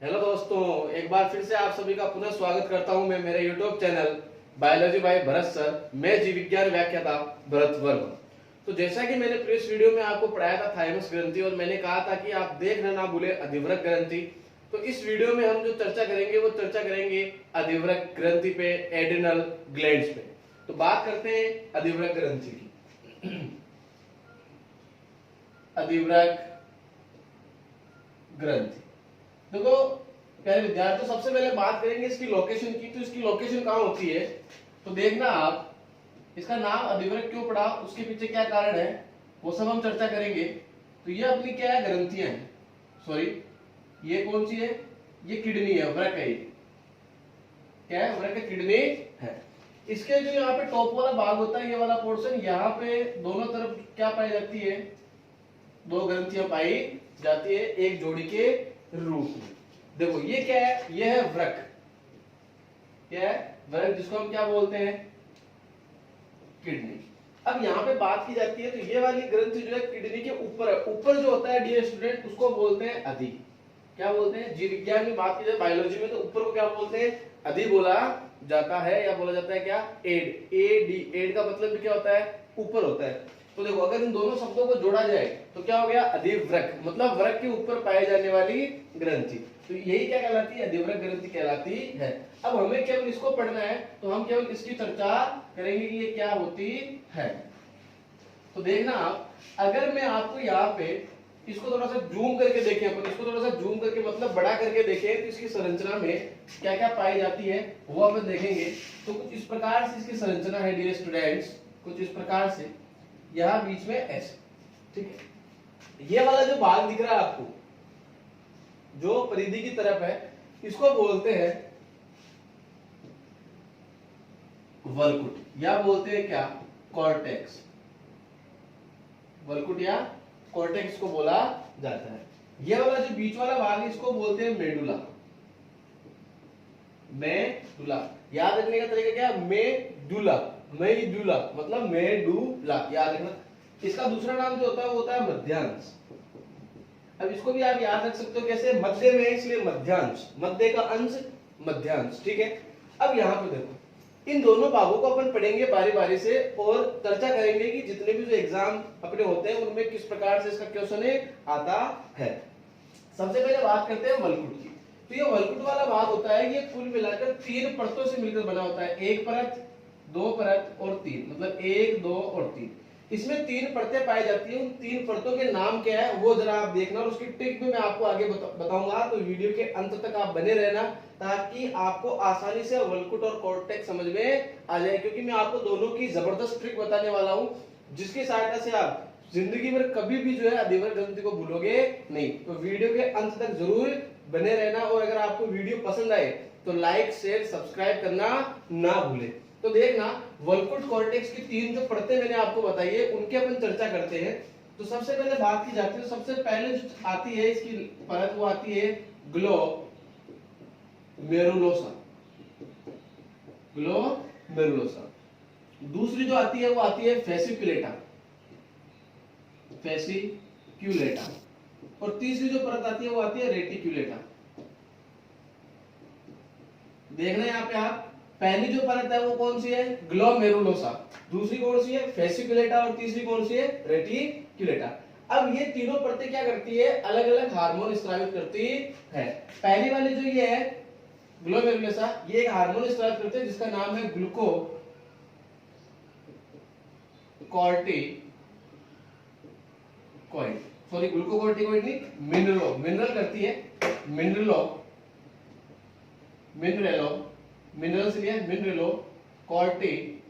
Hello दोस्तों, एक बार फिर से आप सभी का पुनः स्वागत करता हूं मैं मेरे YouTube channel biology by Bharat sir. मैं जीव विज्ञान व्याख्याता भरत वर्मा। तो जैसा कि मैंने प्रीवियस वीडियो में आपको पढ़ाया था थाइमस ग्रंथि, और मैंने कहा था कि आप देखना ना भूले अधिवृक्क ग्रंथि। तो इस वीडियो में हम जो चर्चा करेंगे वो चर्चा करेंगे अधिवृक्क ग्रंथि पे, एड्रिनल ग्लैंड्स पे। तो बात करते हैं अधिवृक्क ग्रंथि की। अधिवृक्क ग्रंथि, देखो प्यारे विद्यार्थियों, सबसे पहले बात करेंगे इसकी लोकेशन की। तो इसकी लोकेशन कहाँ होती है, तो देखना आप इसका नाम अधिवृक्क क्यों पड़ा, उसके पीछे क्या कारण है, वो सब हम चर्चा करेंगे। तो ये अपनी क्या है, ग्रंथियां हैं। सॉरी, ये कौन सी है, ये किडनी है, वृक्क है। ये क्या है, वृक्क किडनी है। इसके जो यहाँ पे टॉप वाला भाग होता है, ये वाला पोर्शन, यहाँ पे दोनों तरफ क्या पाई जाती है, दो ग्रंथियां पाई जाती है एक जोड़ी के रूप में। देखो ये क्या है, ये है वृक्क। क्या है, वृक्क, जिसको हम क्या बोलते हैं, किडनी। अब यहाँ पे बात की जाती है, तो ये वाली ग्रंथि जो है किडनी के ऊपर है। ऊपर जो होता है डियर स्टूडेंट, उसको बोलते हैं अधि। क्या बोलते हैं, जीव विज्ञान में बात की जाए बायोलॉजी में, तो ऊपर को क्या बोलते हैं, अधि बोला जाता है, या बोला जाता है क्या, एड। एडी, एड का मतलब भी क्या होता है, ऊपर होता है। तो देखो अगर इन दोनों शब्दों को जोड़ा जाए तो क्या हो गया, अधिवृक्क, मतलब वृक्क के ऊपर पाई जाने वाली ग्रंथि। तो यही क्या कहलाती है, अधिवृक्क ग्रंथि कहलाती है। अब हमें केवल इसको पढ़ना है, तो हम केवल इसकी चर्चा करेंगे कि ये क्या होती है। तो देखना आप, अगर मैं आपको यहाँ पे इसको थोड़ा सा जूम करके देखें, अपन इसको थोड़ा सा जूम करके मतलब बड़ा करके देखें, तो इसकी संरचना में क्या क्या पाई जाती है वो अपन देखेंगे। तो कुछ इस प्रकार से इसकी संरचना है डियर स्टूडेंट्स, कुछ इस प्रकार से, यहां बीच में ऐसे, ठीक है। ये वाला जो भाग दिख रहा है आपको, जो परिधि की तरफ है, इसको बोलते हैं वलकुट, या बोलते हैं क्या, कॉर्टेक्स। वलकुट या कॉर्टेक्स को बोला जाता है। ये वाला जो बीच वाला भाग है, इसको बोलते हैं मेडुला। मेडुला, याद रखने का तरीका क्या, मेडुला, मेडुला मतलब मेडुला, याद रखना। इसका दूसरा नाम जो होता है वो होता है मध्यांश। अब इसको भी आप याद रख सकते हो कैसे, मध्य में इसलिए मध्यांश, मध्य का अंश मध्यांश, ठीक है। अब यहाँ पे देखो, इन दोनों भागों को अपन पढ़ेंगे बारी बारी से, और चर्चा करेंगे कि जितने भी जो एग्जाम अपने होते हैं उनमें किस प्रकार से इसका क्वेश्चन आता है। सबसे पहले बात करते हैं वलकुट की। तो ये वलकुट वाला भाग होता है, ये कुल मिलाकर 3 परतों से मिलकर बना होता है। एक परत, दो परत और 3, मतलब 1, 2 और 3। इसमें 3 परतें पाई जाती हैं। उन 3 परतों के नाम क्या है वो जरा आप देखना, और उसकी ट्रिक भी मैं आपको आगे बताऊंगा। तो वीडियो के अंत तक आप बने रहना, ताकि आपको आसानी से वलकुट और कॉर्टेक्स समझ में आ जाए, क्योंकि मैं आपको दोनों की जबरदस्त ट्रिक बताने वाला हूं, जिसकी सहायता से आप जिंदगी में कभी भी जो है अधिवृक्क ग्रंथि को भूलोगे नहीं। तो वीडियो के अंत तक जरूर बने रहना, और अगर आपको वीडियो पसंद आए तो लाइक, शेयर, सब्सक्राइब करना ना भूले। तो देखना, वलकुट कॉर्टेक्स की 3 जो परतें मैंने आपको बताई है, उनकी अपन चर्चा करते हैं। तो सबसे पहले बात की जाती है, सबसे पहले जो आती है इसकी परत, वो आती है ग्लोमेरुलोसा। ग्लोमेरुलोसा। दूसरी जो आती है वो आती है फेसिक्युलेटा, फेसिक्युलेटा। और तीसरी जो परत आती है वो आती है रेटिक्युलेटा। देखना यहाँ पे आप, पहली जो परत है वो कौन सी है, ग्लोमेरुलोसा। दूसरी कौन सी है, फेसिक्युलेटा। और तीसरी कौन सी है, रेटिक्युलेटा। अब ये तीनों परतें क्या करती है, अलग अलग हार्मोन स्रावित करती है। पहली वाली जो ये है ग्लोमेरुलोसा, ये एक हार्मोन स्रावित करती है जिसका नाम है ग्लूकोकॉर्टिकोइड। सॉरी, ग्लूकोकॉर्टिकोइड नहीं, मिनरलो, मिनरल करती है, मिनरल से लिया, मिनरलो कॉर्टिकोइड।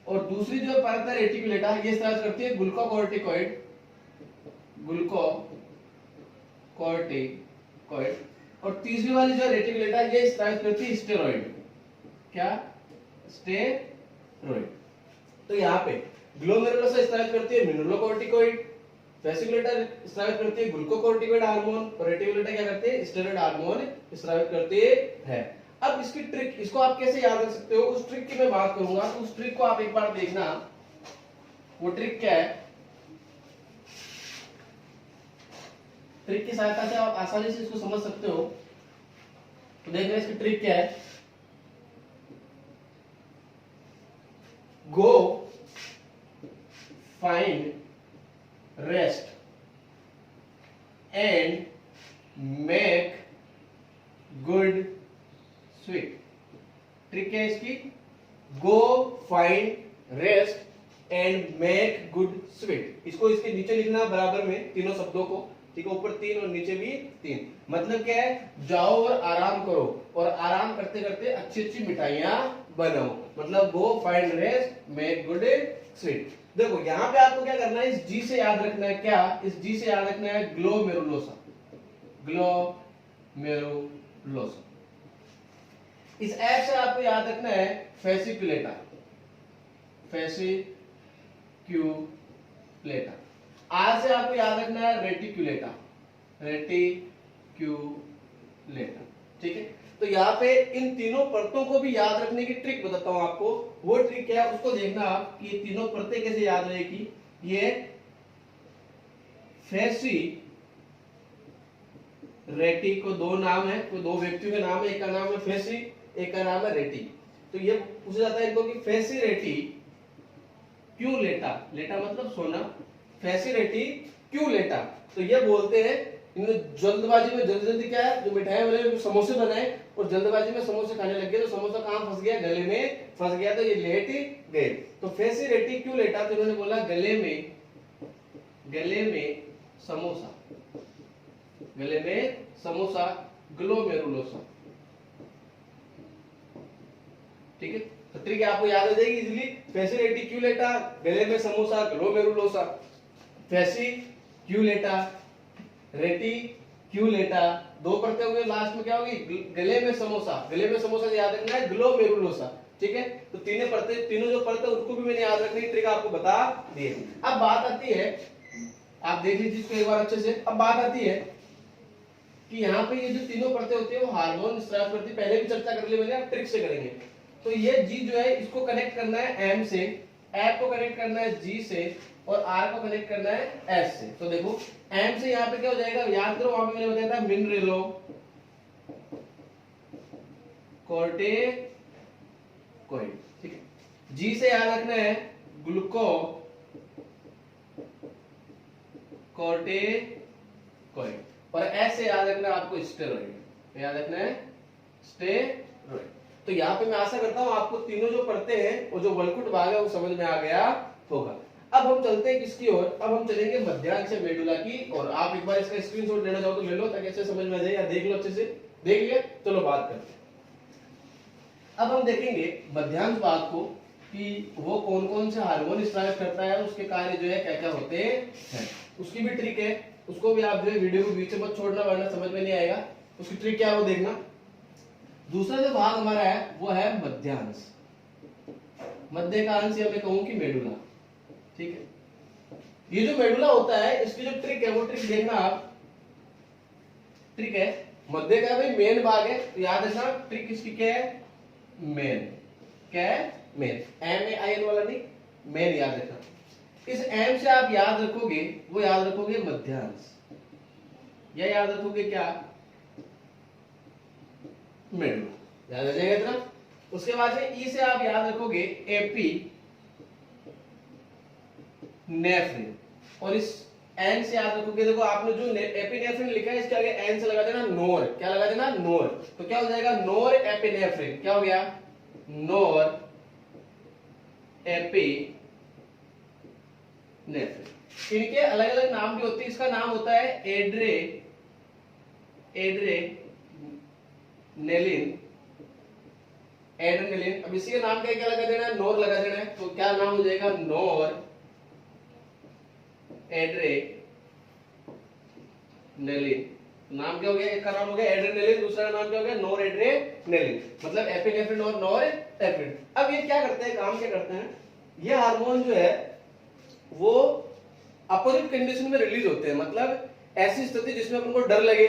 और दूसरी जो परत है रेटिकुलेटा, ये स्रावित करती है ग्लूकोकॉर्टिकोइड, ग्लूकोकॉर्टिकोइड। और तीसरी वाली जो रेटिकुलेटा, ये स्रावित करती है स्टेरॉइड। क्या, स्टेरॉइड। तो यहाँ पे ग्लोमेरुलोसा स्रावित करती है मिनरलोकॉर्टिकोइड, फेसिकुलेटा स्रावित करती है ग्लूकोकॉर्टिकोइड हार्मोन, और रेटिकुलेटा क्या करते हैं, स्टेरॉइड हार्मोन स्रावित करते हैं। अब इसकी ट्रिक, इसको आप कैसे याद रख सकते हो, उस ट्रिक की मैं बात करूंगा। तो उस ट्रिक को आप एक बार देखना, वो ट्रिक क्या है। ट्रिक की सहायता से आप आसानी से इसको समझ सकते हो। तो देखना इसकी ट्रिक क्या है। Go find rest and make good sweet. Trick है इसकी, go find rest and make good sweet. इसको इसके नीचे लिखना बराबर में तीनों शब्दों को, ठीक है, ऊपर 3 और नीचे भी 3। मतलब क्या है, जाओ और आराम करो और आराम करते करते अच्छी अच्छी मिठाइयां बनाओ। मतलब go find rest make good sweet. देखो यहाँ पे आपको क्या करना है, इस जी से याद रखना है, क्या इस जी से याद रखना है, ग्लोमेरुलोसा। ग्लोमेरुलोसा। इस एफ से आपको याद रखना है फेसिक्युलेटा। फेसिक्युलेटा। आर से आपको याद रखना है रेटिक्युलेटा। रेटिक्युलेटा। ठीक है, तो यहाँ पे इन तीनों परतों को भी याद रखने की ट्रिक बताता हूं आपको। वो ट्रिक क्या है उसको देखना आप, कि ये तीनों परतें कैसे याद रहेगी। ये फेसी रेटी को दो नाम है, कोई दो व्यक्तियों के नाम है, एक का नाम है फेसी, एक का नाम है रेटी। तो ये पूछा जाता है इनको कि फेसी रेटी क्यों लेटा। लेटा मतलब सोना। फेसी रेटी क्यों लेटा। तो ये बोलते हैं इन्होंने जल्दबाजी में जल्दी जल्दी क्या है, जो मिठाई वाले समोसे बनाए और जल्दबाजी में समोसे खाने लग गए, तो समोसा कहां फंस गया, गले में फंस गया, तो ये लेट ही गए। तो फेसी रेटी क्यों लेटा, तो इन्होंने बोला गले में समोसा, गले में समोसा, ग्लोमेरुलोसा। ठीक है, तो ट्रिक आपको याद हो जाएगी इजीली। फेसी रेटी क्यों लेटा, गले में समोसा, ग्लोमेरुलोसा। फेसी क्यों लेटा, रेटी क्यों लेटा, दो परतें हुए, लास्ट में क्या होगी, गले में समोसा। गले में समोसा याद रखना है ग्लोमेरुलोसा। ठीक है, तो तीनों परतें, तीनों जो परतें उनको भी मैंने याद रखने की ट्रिक आपको बता दी है। अब बात आती है, आप देख लीजिए इसको एक बार अच्छे से। अब बात आती है कि यहाँ पे ये जो तीनों परतें होती है वो हार्मोन स्त्राव करती है, पहले भी चर्चा कर ली मैंने, अब ट्रिक से करेंगे। तो ये जी जो है इसको कनेक्ट करना है एम से, एफ को कनेक्ट करना है जी से, और आर को कनेक्ट करना है एस से। तो देखो एम से यहाँ पे क्या हो जाएगा, याद करो वहां पे मैंने बताया था मिनरेलो कोर्टिकोइड। ठीक है, जी से याद रखना है ग्लूको कोर्टिकोइड, और एस से याद रखना है आपको स्टेरॉइड। याद रखना है स्टेरॉइड। तो यहाँ पे मैं आशा करता हूँ आपको तीनों जो पढ़ते हैं और जो वल्कुट भाग है वो समझ में आ गया होगा। अब हम चलते हैं किसकी ओर, अब हम चलेंगे मध्यांश मेडुला की। और आप एक बार इसका स्क्रीनशॉट लेना चाहो तो ले लो, ताकि अच्छे समझ में आ जाए, या देख लो अच्छे से। देख लिया, चलो बात करते हैं। अब हम देखेंगे मध्यांश भाग को कि वो कौन कौन से हार्मोन स्त्राव करता है, उसके कार्य जो है क्या क्या होते हैं। उसकी भी ट्रिक है, उसको भी आप जो है वीडियो को बीच में मत छोड़ना, वरना समझ में नहीं आएगा। उसकी ट्रिक क्या है वो देखना। दूसरा जो भाग हमारा है वो है मध्यांश। मध्य का अंश मैं कहूं कि मेडुला। ठीक है, ये जो मेडुला होता है इसकी जो ट्रिक है वो ट्रिक देखना आप। ट्रिक है मध्य का भाई मेन भाग है, तो याद रखना ट्रिक इसकी क्या है, मेन। क्या है, मेन। एम ए आई एन वाला नहीं, मेन याद रखना। इस एम से आप याद रखोगे, वो याद रखोगे मध्यांश, या याद रखोगे क्या, मेडुला। याद आ जाएगा इतना। उसके बाद से ई से आप याद रखोगे एपी नेफ्रिन, और इस एन से याद रखोगे, देखो आपने जो एपिनेफ्रिन लिखा है इसके आगे एन से लगा देना नोर। क्या लगा देना, नोर। तो क्या हो जाएगा, नोर एपिनेफ्रिन। क्या हो गया, नोर एपिनेफ्रिन। इनके अलग अलग नाम भी होते हैं। इसका नाम होता है एड्रेनेलिन। अब इसी के नाम का क्या लगा देना है, नोर लगा देना है। तो क्या नाम हो जाएगा, नोर एड्रेनेलिन। नाम क्या हो गया, एक का नाम हो गया एड्रेनेलिन, दूसरा नाम क्या हो गया, नोर एड्रेनेलिन। मतलब एपिनेफ्रिन और नोर एपिनेफ्रिन। अब ये क्या करते हैं, काम क्या करते हैं, ये हार्मोन जो है वो अपोजिट कंडीशन में रिलीज होते हैं। मतलब ऐसी स्थिति जिसमें अपन को डर लगे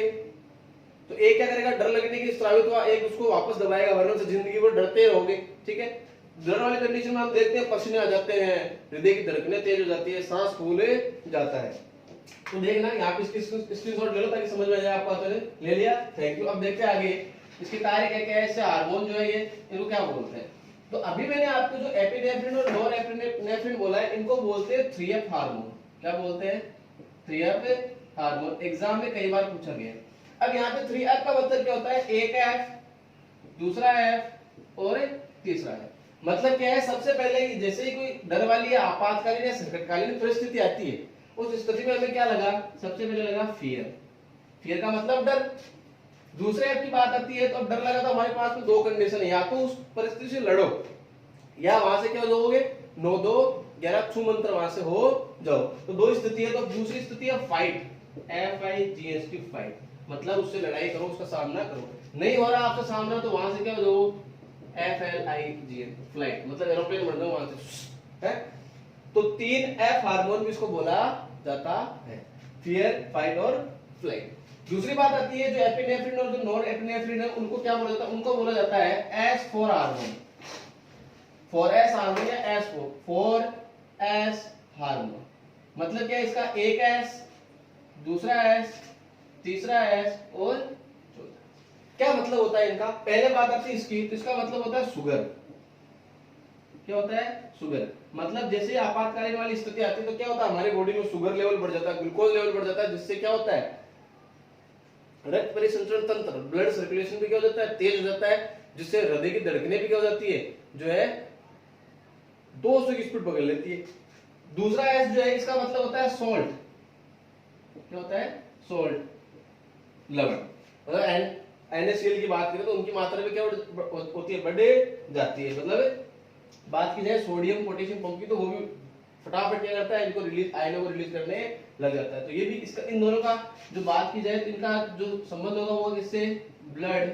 तो एक क्या करेगा, डर लगने की स्रावित हुआ, एक उसको वापस दबाएगा, वरना से जिंदगी भर डरते रहोगे। ठीक है, डर वाली कंडीशन में हम देखते हैं पसीने आ जाते हैं, हृदय की धड़कनें तेज हो जाती है, सांस फूले जाता है। तो देखना यहाँ पे इसकी स्क्रीनशॉट ले लो ताकि समझ में आ जाए आपको। तो ले लिया, थैंक यू। अब देखते हैं आगे इसकी तारीख है क्या है, इससे हार्मोन जो है ये इनको क्या बोलते हैं। तो अभी मैंने आपको जो एपिनेफ्रिन और नॉर एपिनेफ्रिन बोला है, इनको बोलते हैं 3F हार्मोन। क्या बोलते हैं? 3F hormone. एग्जाम में कई बार पूछा गया है। अब यहाँ पे 3F का मतलब क्या होता है? एक F, दूसरा F और तीसरा F। मतलब क्या है? सबसे पहले जैसे ही कोई डर वाली या आपातकालीन या संकटकालीन परिस्थिति आती है, उस स्थिति में हमें क्या लगा? सबसे पहले लगा फियर। फियर का मतलब डर। दूसरे F की बात आती है तो अब डर लगा तो हमारे पास में दो कंडीशन है, या तो उस परिस्थिति से लड़ो या वहां से क्या हो जाओगे, 9-2-11 छू मंत्र वहां से हो जाओ। तो दो स्थिति है। तो दूसरी स्थिति है फाइट, FIGHT फाइट, मतलब उससे लड़ाई करो, उसका सामना करो। नहीं हो रहा आपसे सामना तो वहां से क्या हो जाओ, FLIGH फ्लाइट, मतलब एरोप्लेन बन जाओ वहां से है। तो 3F हार्मोन भी इसको बोला जाता है, फियर, फाइट और फ्लाइट। दूसरी बात आती है जो एपिनेफ्रिन और जो नॉन एपिनेफ्रिन है उनको क्या बोला जाता है? उनको बोला जाता है S4 हार्मोन। 4S हार्मोन या S4 हार्मोन। मतलब क्या? इसका एक S, दूसरा S, तीसरा S और चौथा। क्या मतलब होता है इनका? पहले बात आती है इसकी, तो इसका मतलब होता है शुगर। क्या होता है? शुगर। मतलब जैसे आपातकालीन वाली स्थिति आती है तो क्या होता है, हमारे बॉडी में शुगर लेवल बढ़ जाता है, ग्लूकोज लेवल बढ़ जाता है, जिससे क्या होता है, रक्त परिसंचरण तंत्र, ब्लड सर्कुलेशन भी क्या हो जाता है, तेज हो जाता है, जिससे हृदय की धड़कनें भी क्या हो जाती है, जो है 200 की स्पीड पकड़ लेती है। दूसरा एस जो है इसका मतलब होता है सॉल्ट। क्या होता है? सॉल्ट, लवण। मतलब NaCl की बात करें तो उनकी मात्रा भी क्या होती है, बढ़ जाती है। मतलब बात की जाए सोडियम पोटेशियम पंप की, तो वो भी फटाफट क्या करता है, इनको रिलीज, आयनों को रिलीज करने लग जाता है। तो ये भी इसका, इन दोनों का जो बात की जाए तो इनका जो संबंध होगा वो किससे? ब्लड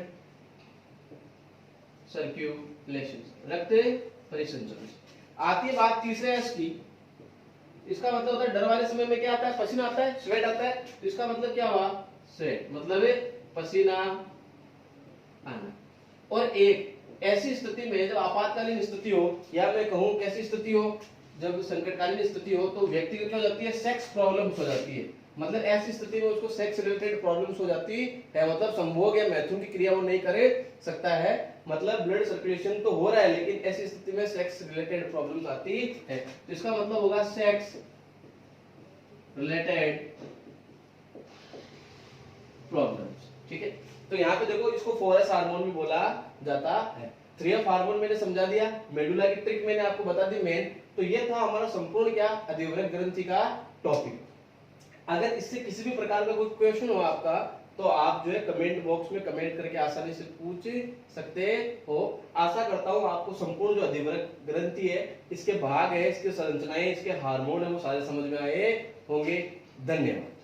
सर्कुलेशन, रक्त परिसंचरण। आती है बात तीसरे एस की। इसका मतलब होता है डर वाले समय में क्या आता है? पसीना आता है, स्वेट आता है। तो इसका मतलब क्या हुआ? स्वेट, मतलब पसीना आना। और एक ऐसी स्थिति में जब आपातकालीन स्थिति हो, या मैं कहूं कैसी स्थिति हो, जब संकटकालीन स्थिति हो, तो व्यक्ति को क्या हो जाती है? सेक्स प्रॉब्लम्स हो जाती है। मतलब ऐसी स्थिति में उसको सेक्स रिलेटेड प्रॉब्लम्स हो जाती है, मतलब संभोग या मैथुन की क्रिया वो नहीं कर सकता है। मतलब ब्लड सर्कुलेशन तो हो रहा है लेकिन ऐसी स्थिति में सेक्स रिलेटेड प्रॉब्लम्स आती है। तो इसका मतलब होगा सेक्स रिलेटेड प्रॉब्लम्स। ठीक है, तो यहाँ पे देखो इसको 4S हार्मोन भी बोला जाता है। 3F हार्मोन मैंने समझा दिया, मेडुला की ट्रिक मैंने आपको बता दी मेन। तो ये था हमारा संपूर्ण क्या, अधिवृक्क ग्रंथि का टॉपिक। अगर इससे किसी भी प्रकार का कोई क्वेश्चन हो आपका, तो आप जो है कमेंट बॉक्स में कमेंट करके आसानी से पूछ सकते हो। आशा करता हूँ आपको संपूर्ण जो अधिवृक्क ग्रंथि है, इसके भाग है, इसके संरचनाएं, इसके हार्मोन है, वो सारे समझ में आए होंगे। धन्यवाद।